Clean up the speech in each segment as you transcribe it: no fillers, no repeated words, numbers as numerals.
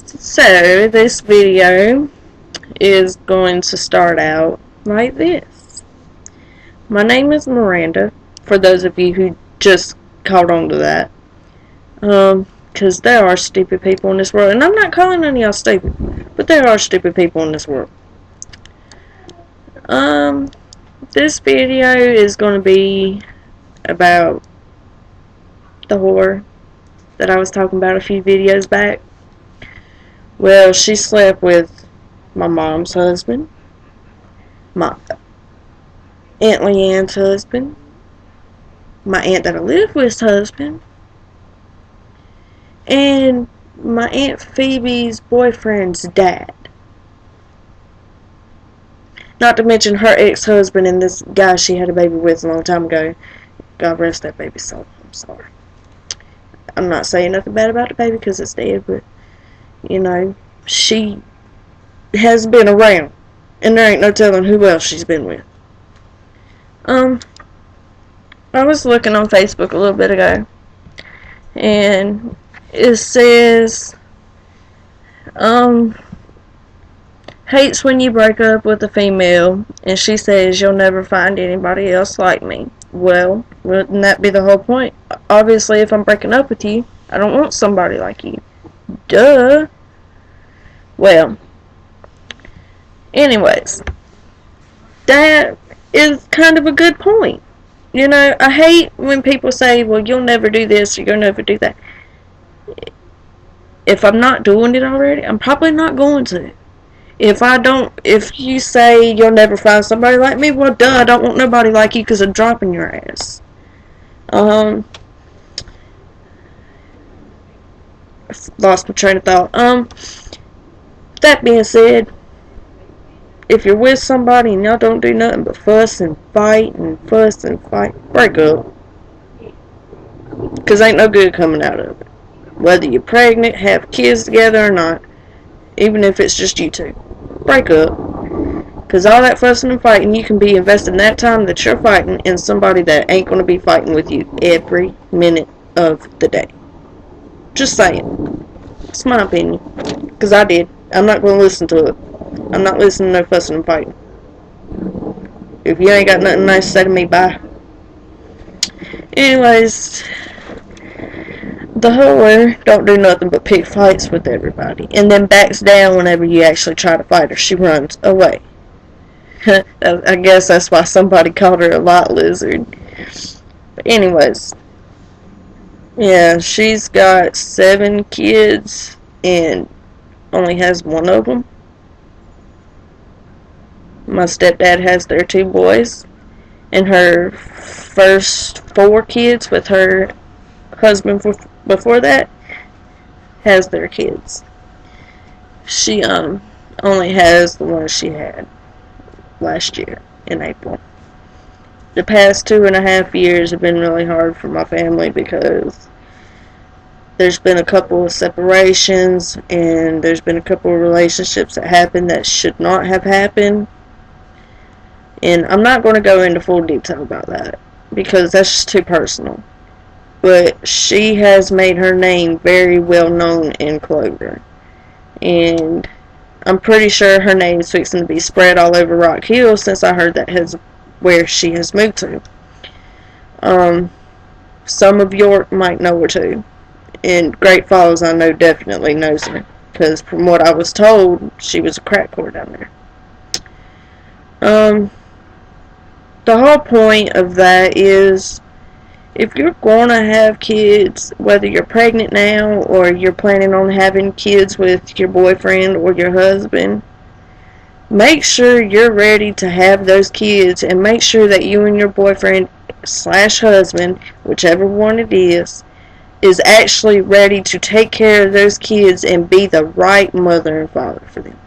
So, this video is going to start out like this. My name is Miranda, for those of you who just caught on to that. Because there are stupid people in this world, and I'm not calling any of y'all stupid, but there are stupid people in this world. This video is going to be about the whore that I was talking about a few videos back. Well, she slept with my mom's husband, my Aunt Leanne's husband, my aunt that I live with's husband, and my Aunt Phoebe's boyfriend's dad. Not to mention her ex-husband and this guy she had a baby with a long time ago. God rest that baby's soul. I'm sorry. I'm not saying nothing bad about the baby because it's dead, but, you know, she has been around. And there ain't no telling who else she's been with. I was looking on Facebook a little bit ago, and it says, hates when you break up with a female, and she says you'll never find anybody else like me. Well, wouldn't that be the whole point? Obviously, if I'm breaking up with you, I don't want somebody like you. Duh. Well, anyways, that is kind of a good point. You know, I hate when people say, well, you'll never do this or you'll never do that. If I'm not doing it already, I'm probably not going to. If you say you'll never find somebody like me, well, duh, I don't want nobody like you because I'm dropping your ass. Lost my train of thought. That being said, if you're with somebody and y'all don't do nothing but fuss and fight, break up. Because ain't no good coming out of it. Whether you're pregnant, have kids together or not, even if it's just you two. Break up. Because all that fussing and fighting, you can be investing that time that you're fighting in somebody that ain't going to be fighting with you every minute of the day. Just saying. It's my opinion. Because I did. I'm not going to listen to it. I'm not listening to no fussing and fighting. If you ain't got nothing nice to say to me, bye. Anyways, the whore don't do nothing but pick fights with everybody, and then backs down whenever you actually try to fight her. She runs away. I guess that's why somebody called her a lot lizard. But anyways, yeah, she's got 7 kids and only has 1 of them. My stepdad has their 2 boys, and her first 4 kids with her husband before that has their kids. She only has the one she had last year in April. The past 2.5 years have been really hard for my family because there's been a couple of separations and there's been a couple of relationships that happened that should not have happened. And I'm not going to go into full detail about that because that's just too personal. But she has made her name very well known in Clover. And I'm pretty sure her name is fixing to be spread all over Rock Hill since I heard that is where she has moved to. Some of York might know her too. And Great Falls I know definitely knows her. Because from what I was told, she was a crack whore down there. The whole point of that is, if you're going to have kids, whether you're pregnant now or you're planning on having kids with your boyfriend or your husband, make sure you're ready to have those kids and make sure that you and your boyfriend / husband, whichever one it is actually ready to take care of those kids and be the right mother and father for them.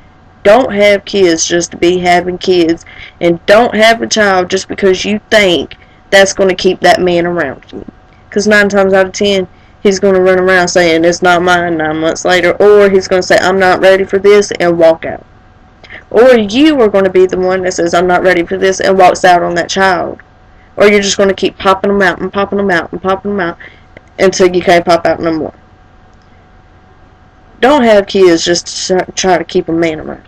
Don't have kids just to be having kids, and don't have a child just because you think that's going to keep that man around you. Because 9 times out of 10, he's going to run around saying, it's not mine 9 months later. Or he's going to say, I'm not ready for this, and walk out. Or you are going to be the one that says, I'm not ready for this, and walks out on that child. Or you're just going to keep popping them out, and popping them out, and popping them out, until you can't pop out no more. Don't have kids just to try to keep a man around.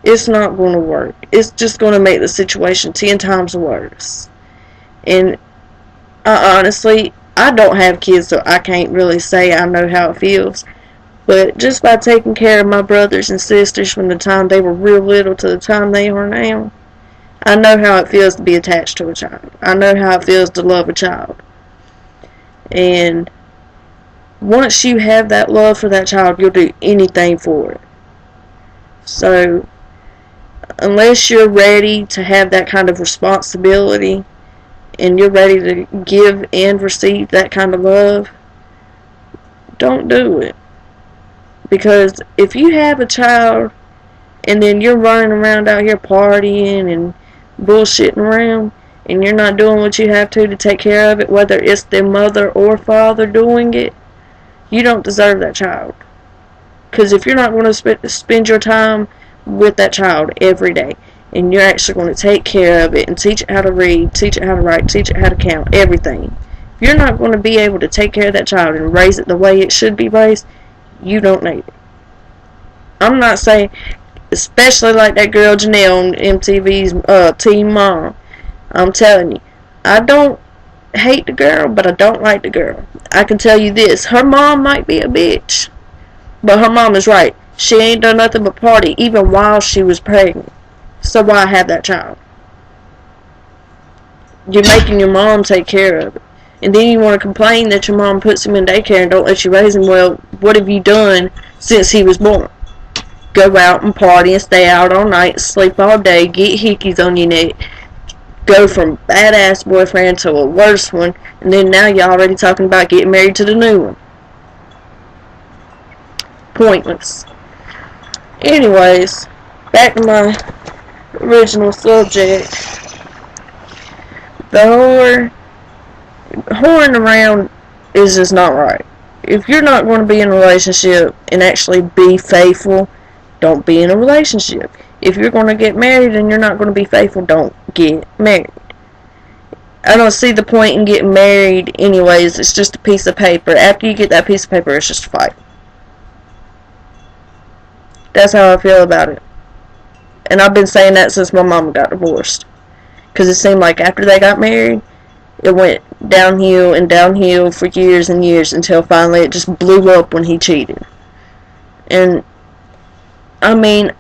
It's not going to work. It's just going to make the situation 10 times worse. And honestly, I don't have kids, so I can't really say I know how it feels. But just by taking care of my brothers and sisters from the time they were real little to the time they are now, I know how it feels to be attached to a child. I know how it feels to love a child. And once you have that love for that child, you'll do anything for it. So, unless you're ready to have that kind of responsibility, and you're ready to give and receive that kind of love, don't do it. Because if you have a child and then you're running around out here partying and bullshitting around and you're not doing what you have to take care of it, whether it's their mother or father doing it, you don't deserve that child. Because if you're not going to spend your time with that child every day, and you're actually going to take care of it and teach it how to read, teach it how to write, teach it how to count, everything. If you're not going to be able to take care of that child and raise it the way it should be raised, you don't need it. I'm not saying, especially like that girl Janelle on MTV's Teen Mom. I'm telling you, I don't hate the girl, but I don't like the girl. I can tell you this, her mom might be a bitch, but her mom is right. She ain't done nothing but party, even while she was pregnant. So why have that child? You're making your mom take care of it. And then you want to complain that your mom puts him in daycare and don't let you raise him. Well, what have you done since he was born? Go out and party and stay out all night, sleep all day, get hickeys on your neck, go from badass boyfriend to a worse one, and then now you're already talking about getting married to the new one. Pointless. Anyways, back to my original subject. The whoring around is just not right. If you're not going to be in a relationship and actually be faithful, don't be in a relationship. If you're going to get married and you're not going to be faithful, don't get married. I don't see the point in getting married anyways. It's just a piece of paper. After you get that piece of paper, it's just a fight. That's how I feel about it. And I've been saying that since my mama got divorced. Because it seemed like after they got married, it went downhill and downhill for years and years until finally it just blew up when he cheated. And, I mean,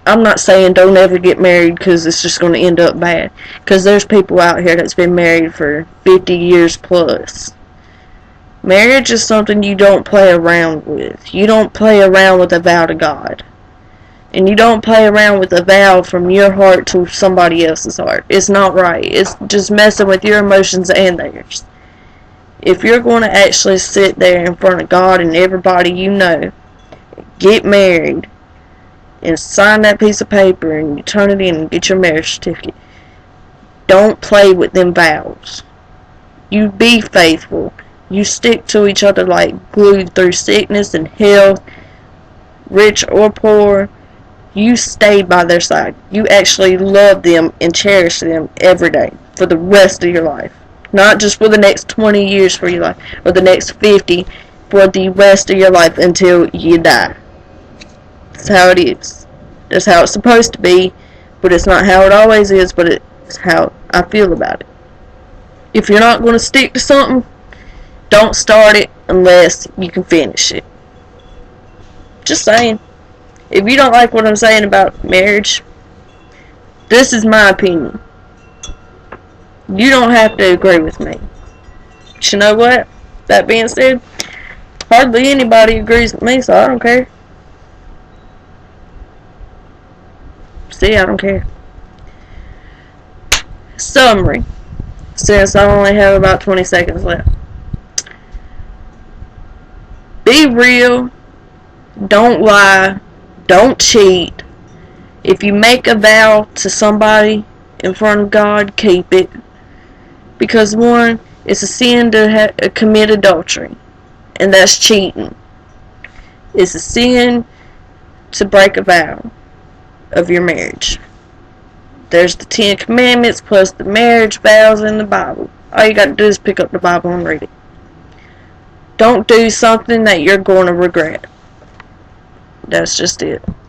I'm not saying don't ever get married because it's just going to end up bad. Because there's people out here that's been married for 50 years plus. Marriage is something you don't play around with. You don't play around with a vow to God. And you don't play around with a vow from your heart to somebody else's heart. It's not right. It's just messing with your emotions and theirs. If you're going to actually sit there in front of God and everybody you know, get married, and sign that piece of paper and you turn it in and get your marriage certificate, don't play with them vows. You be faithful. You stick to each other like glue through sickness and health, rich or poor. You stay by their side. You actually love them and cherish them every day for the rest of your life. Not just for the next 20 years for your life, or the next 50, for the rest of your life until you die. That's how it is. That's how it's supposed to be, but it's not how it always is, but it's how I feel about it. If you're not going to stick to something, don't start it unless you can finish it. Just saying. If you don't like what I'm saying about marriage, this is my opinion. You don't have to agree with me. But you know what? That being said, hardly anybody agrees with me, so I don't care. See, I don't care. Summary. Since I only have about 20 seconds left. Be real. Don't lie. Don't cheat. If you make a vow to somebody in front of God, keep it. Because one, it's a sin to commit adultery. And that's cheating. It's a sin to break a vow of your marriage. There's the 10 Commandments plus the marriage vows in the Bible. All you got to do is pick up the Bible and read it. Don't do something that you're going to regret. That's just it.